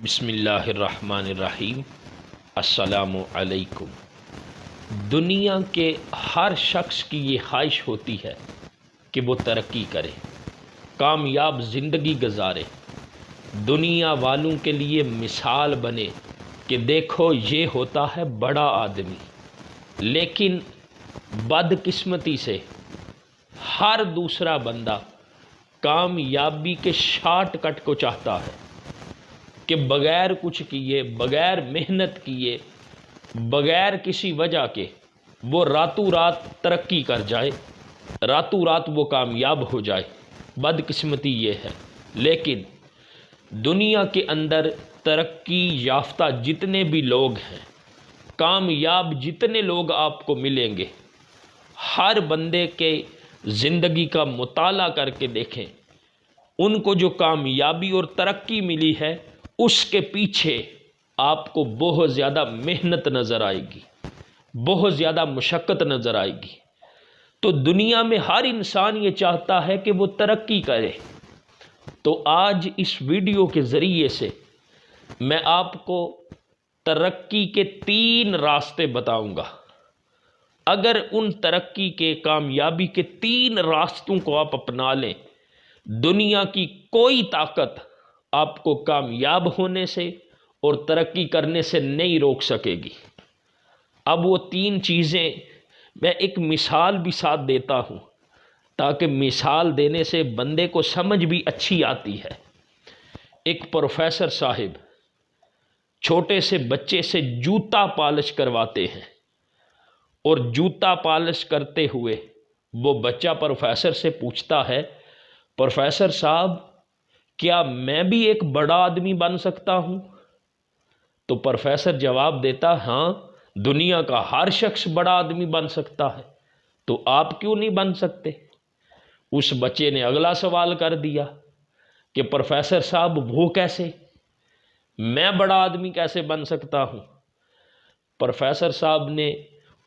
بسم اللہ الرحمن الرحیم۔ السلام علیکم۔ دنیا کے ہر شخص کی یہ خواہش ہوتی ہے کہ وہ ترقی کرے، کامیاب زندگی گزارے، دنیا والوں کے لیے مثال بنے کہ دیکھو یہ ہوتا ہے بڑا آدمی۔ لیکن بدقسمتی سے ہر دوسرا بندہ کامیابی کے شارٹ کٹ کو چاہتا ہے کہ بغیر کچھ کیے، بغیر محنت کیے، بغیر کسی وجہ کے وہ راتوں رات ترقی کر جائے، راتوں رات وہ کامیاب ہو جائے۔ بدقسمتی یہ ہے، لیکن دنیا کے اندر ترقی یافتہ جتنے بھی لوگ ہیں، کامیاب جتنے لوگ آپ کو ملیں گے، ہر بندے کے زندگی کا مطالعہ کر کے دیکھیں، ان کو جو کامیابی اور ترقی ملی ہے اس کے پیچھے آپ کو بہت زیادہ محنت نظر آئے گی، بہت زیادہ مشقت نظر آئے گی۔ تو دنیا میں ہر انسان یہ چاہتا ہے کہ وہ ترقی کرے۔ تو آج اس ویڈیو کے ذریعے سے میں آپ کو ترقی کے 3 راستے بتاؤں گا۔ اگر ان ترقی کے، کامیابی کے 3 راستوں کو آپ اپنا لیں، دنیا کی کوئی طاقت آپ کو کامیاب ہونے سے اور ترقی کرنے سے نہیں روک سکے گی۔ اب وہ 3 چیزیں میں ایک مثال بھی ساتھ دیتا ہوں تاکہ مثال دینے سے بندے کو سمجھ بھی اچھی آتی ہے۔ ایک پروفیسر صاحب چھوٹے سے بچے سے جوتا پالش کرواتے ہیں، اور جوتا پالش کرتے ہوئے وہ بچہ پروفیسر سے پوچھتا ہے، پروفیسر صاحب کیا میں بھی ایک بڑا آدمی بن سکتا ہوں؟ تو پروفیسر جواب دیتا، ہاں دنیا کا ہر شخص بڑا آدمی بن سکتا ہے، تو آپ کیوں نہیں بن سکتے؟ اس بچے نے اگلا سوال کر دیا کہ پروفیسر صاحب وہ کیسے؟ میں بڑا آدمی کیسے بن سکتا ہوں؟ پروفیسر صاحب نے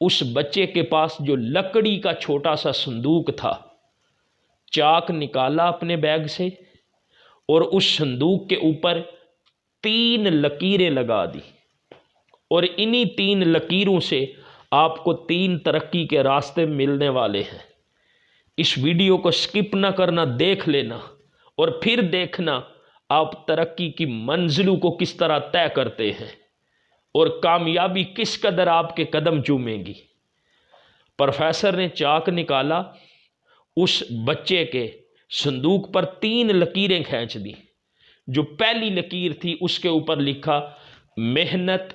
اس بچے کے پاس جو لکڑی کا چھوٹا سا صندوق تھا، چاک نکالا اپنے بیگ سے اور اس صندوق کے اوپر 3 لکیریں لگا دی، اور انہی 3 لکیروں سے آپ کو 3 ترقی کے راستے ملنے والے ہیں۔ اس ویڈیو کو سکپ نہ کرنا، دیکھ لینا، اور پھر دیکھنا آپ ترقی کی منزلوں کو کس طرح طے کرتے ہیں اور کامیابی کس قدر آپ کے قدم چومے گی۔ پروفیسر نے چاک نکالا، اس بچے کے صندوق پر 3 لکیریں کھینچ دی۔ جو پہلی لکیر تھی اس کے اوپر لکھا محنت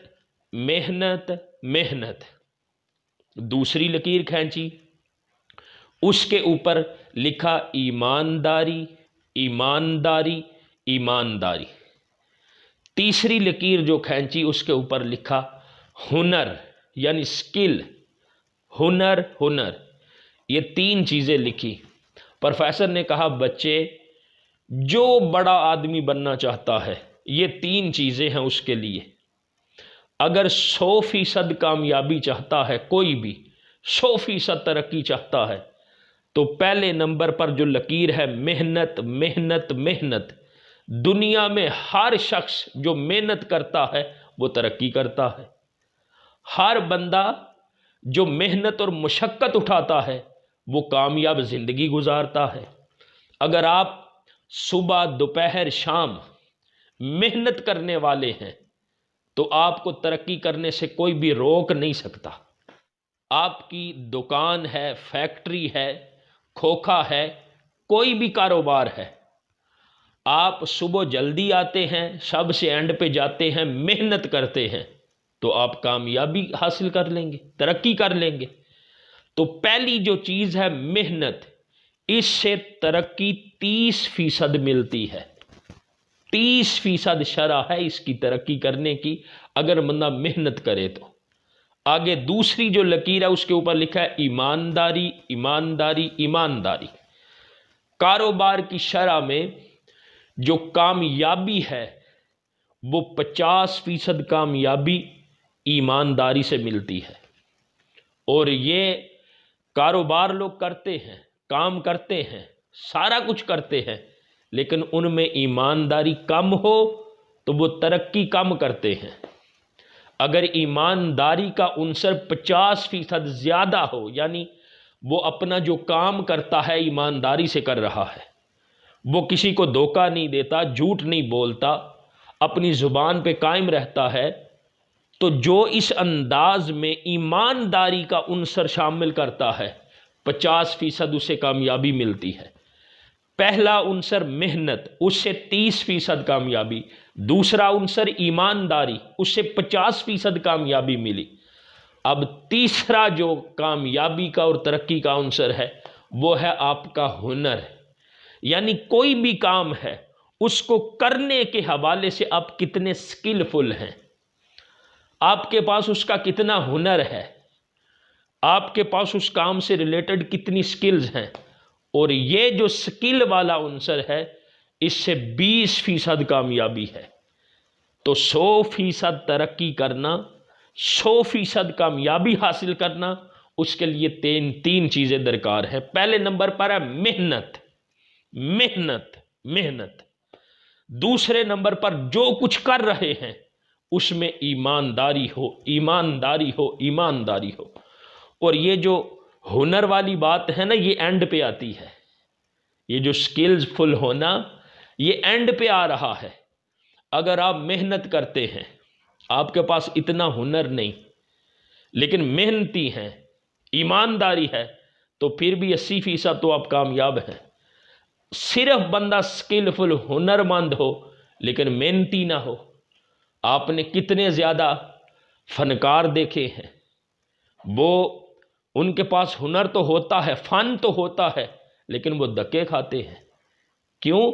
محنت محنت۔ دوسری لکیر کھینچی، اس کے اوپر لکھا ایمانداری ایمانداری ایمانداری۔ تیسری لکیر جو کھینچی اس کے اوپر لکھا ہنر یعنی سکل، ہنر ہنر۔ یہ 3 چیزیں لکھی۔ پروفیسر نے کہا، بچے جو بڑا آدمی بننا چاہتا ہے یہ 3 چیزیں ہیں اس کے لیے۔ اگر 100% کامیابی چاہتا ہے، کوئی بھی 100% ترقی چاہتا ہے، تو پہلے نمبر پر جو لکیر ہے محنت محنت محنت۔ دنیا میں ہر شخص جو محنت کرتا ہے وہ ترقی کرتا ہے۔ ہر بندہ جو محنت اور مشقت اٹھاتا ہے وہ کامیاب زندگی گزارتا ہے۔ اگر آپ صبح دوپہر شام محنت کرنے والے ہیں تو آپ کو ترقی کرنے سے کوئی بھی روک نہیں سکتا۔ آپ کی دکان ہے، فیکٹری ہے، کھوکھا ہے، کوئی بھی کاروبار ہے، آپ صبح جلدی آتے ہیں، سب سے اینڈ پہ جاتے ہیں، محنت کرتے ہیں، تو آپ کامیابی حاصل کر لیں گے، ترقی کر لیں گے۔ تو پہلی جو چیز ہے محنت، اس سے ترقی 30% ملتی ہے۔ 30% شرح ہے اس کی ترقی کرنے کی اگر بندہ محنت کرے تو۔ آگے دوسری جو لکیر ہے اس کے اوپر لکھا ہے ایمانداری ایمانداری ایمانداری۔ کاروبار کی شرح میں جو کامیابی ہے وہ 50% کامیابی ایمانداری سے ملتی ہے۔ اور یہ کاروبار لوگ کرتے ہیں، کام کرتے ہیں، سارا کچھ کرتے ہیں، لیکن ان میں ایمانداری کم ہو تو وہ ترقی کم کرتے ہیں۔ اگر ایمانداری کا عنصر 50% زیادہ ہو، یعنی وہ اپنا جو کام کرتا ہے ایمانداری سے کر رہا ہے، وہ کسی کو دھوکہ نہیں دیتا، جھوٹ نہیں بولتا، اپنی زبان پہ قائم رہتا ہے، تو جو اس انداز میں ایمانداری کا عنصر شامل کرتا ہے 50% اسے کامیابی ملتی ہے۔ پہلا عنصر محنت، اس سے 30% کامیابی، دوسرا عنصر ایمانداری، اس سے 50% کامیابی ملی۔ اب تیسرا جو کامیابی کا اور ترقی کا عنصر ہے وہ ہے آپ کا ہنر، یعنی کوئی بھی کام ہے اس کو کرنے کے حوالے سے آپ کتنے سکلفل ہیں، آپ کے پاس اس کا کتنا ہنر ہے، آپ کے پاس اس کام سے ریلیٹڈ کتنی سکلز ہیں، اور یہ جو سکل والا عنصر ہے اس سے 20% کامیابی ہے۔ تو 100% ترقی کرنا، 100% کامیابی حاصل کرنا، اس کے لیے تین چیزیں درکار ہیں۔ پہلے نمبر پر ہے محنت، محنت محنت۔ دوسرے نمبر پر جو کچھ کر رہے ہیں اس میں ایمانداری ہو، ایمانداری ہو، ایمانداری ہو۔ اور یہ جو ہنر والی بات ہے نا، یہ اینڈ پہ آتی ہے، یہ جو سکلز فل ہونا یہ اینڈ پہ آ رہا ہے۔ اگر آپ محنت کرتے ہیں، آپ کے پاس اتنا ہنر نہیں لیکن محنتی ہیں، ایمانداری ہے، تو پھر بھی 80% تو آپ کامیاب ہیں۔ صرف بندہ سکلفل ہنر مند ہو لیکن محنتی نہ ہو۔ آپ نے کتنے زیادہ فنکار دیکھے ہیں، وہ ان کے پاس ہنر تو ہوتا ہے، فن تو ہوتا ہے، لیکن وہ دھکے کھاتے ہیں۔ کیوں؟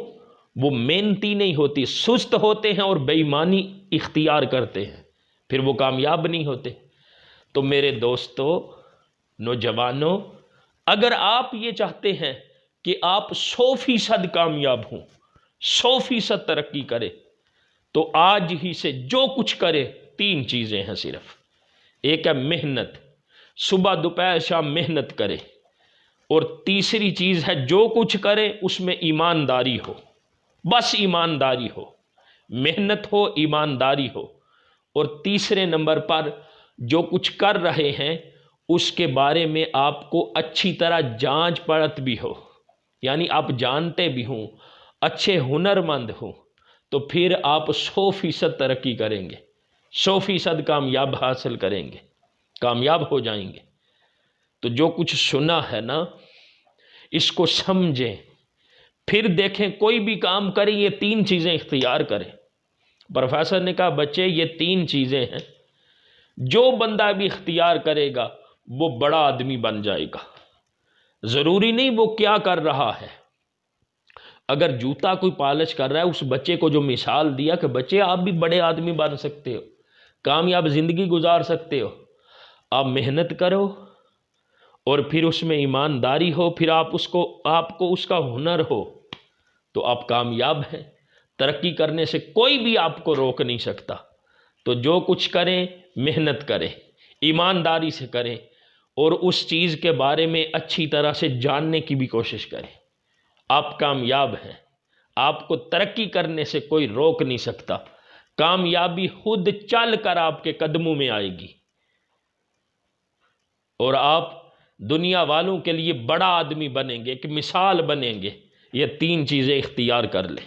وہ محنتی نہیں ہوتی، سست ہوتے ہیں اور بے ایمانی اختیار کرتے ہیں، پھر وہ کامیاب نہیں ہوتے۔ تو میرے دوستو، نوجوانوں، اگر آپ یہ چاہتے ہیں کہ آپ 100% کامیاب ہوں، 100% ترقی کرے، تو آج ہی سے جو کچھ کرے 3 چیزیں ہیں صرف۔ ایک ہے محنت، صبح دوپہر شام محنت کرے، اور تیسری چیز ہے جو کچھ کرے اس میں ایمانداری ہو، بس ایمانداری ہو، محنت ہو، ایمانداری ہو۔ اور تیسرے نمبر پر جو کچھ کر رہے ہیں اس کے بارے میں آپ کو اچھی طرح جانچ پرت بھی ہو، یعنی آپ جانتے بھی ہوں، اچھے ہنر مند ہوں، تو پھر آپ 100% ترقی کریں گے، 100% کامیاب حاصل کریں گے، کامیاب ہو جائیں گے۔ تو جو کچھ سنا ہے نا، اس کو سمجھیں، پھر دیکھیں کوئی بھی کام کریں یہ 3 چیزیں اختیار کریں۔ پروفیسر نے کہا بچے یہ 3 چیزیں ہیں، جو بندہ بھی اختیار کرے گا وہ بڑا آدمی بن جائے گا۔ ضروری نہیں وہ کیا کر رہا ہے، اگر جوتا کوئی پالش کر رہا ہے، اس بچے کو جو مثال دیا کہ بچے آپ بھی بڑے آدمی بن سکتے ہو، کامیاب زندگی گزار سکتے ہو، آپ محنت کرو اور پھر اس میں ایمانداری ہو، پھر آپ کو اس کا ہنر ہو، تو آپ کامیاب ہیں۔ ترقی کرنے سے کوئی بھی آپ کو روک نہیں سکتا۔ تو جو کچھ کریں محنت کریں، ایمانداری سے کریں، اور اس چیز کے بارے میں اچھی طرح سے جاننے کی بھی کوشش کریں۔ آپ کامیاب ہیں، آپ کو ترقی کرنے سے کوئی روک نہیں سکتا۔ کامیابی خود چل کر آپ کے قدموں میں آئے گی، اور آپ دنیا والوں کے لیے بڑا آدمی بنیں گے، ایک مثال بنیں گے۔ یہ 3 چیزیں اختیار کر لیں۔